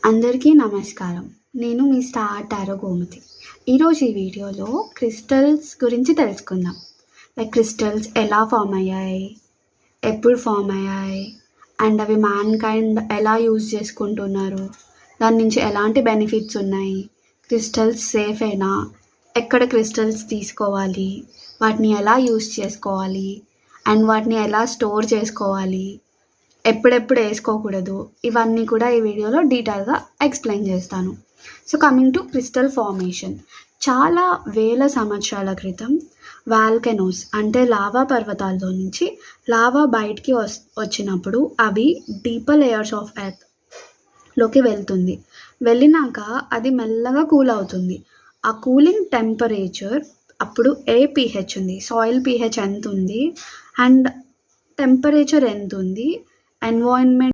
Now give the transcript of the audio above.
అందరికీ నమస్కారం. నేను మీ స్టార్ టారో గోమతి. ఈరోజు ఈ వీడియోలో క్రిస్టల్స్ గురించి తెలుసుకుందాం. క్రిస్టల్స్ ఎలా ఫామ్ అయ్యాయి, ఎప్పుడు ఫామ్ అయ్యాయి, అండ్ అవి మ్యాన్ కైండ్ ఎలా యూజ్ చేసుకుంటున్నారు, దాని నుంచి ఎలాంటి బెనిఫిట్స్ ఉన్నాయి, క్రిస్టల్స్ సేఫేనా, ఎక్కడ క్రిస్టల్స్ తీసుకోవాలి, వాటిని ఎలా యూజ్ చేసుకోవాలి, అండ్ వాటిని ఎలా స్టోర్ చేసుకోవాలి, ఎప్పుడెప్పుడు వేసుకోకూడదు, ఇవన్నీ కూడా ఈ వీడియోలో డీటెయిల్గా ఎక్స్ప్లెయిన్ చేస్తాను. So coming to crystal formation, చాలా వేల సంవత్సరాల క్రితం వాల్కెనోస్ అంటే లావా పర్వతాల్లో నుంచి లావా బయటికి వచ్చినప్పుడు అవి డీపర్ లేయర్స్ ఆఫ్ ఎర్త్ లోకి వెళ్ళినాక అది మెల్లగా కూల్ అవుతుంది. ఆ కూలింగ్ టెంపరేచర్ అప్పుడు ఏ pH ఉంది, సాయిల్ pH ఎంత ఉంది, అండ్ టెంపరేచర్ ఎంత ఉంది, ఎన్వైరన్మెంట్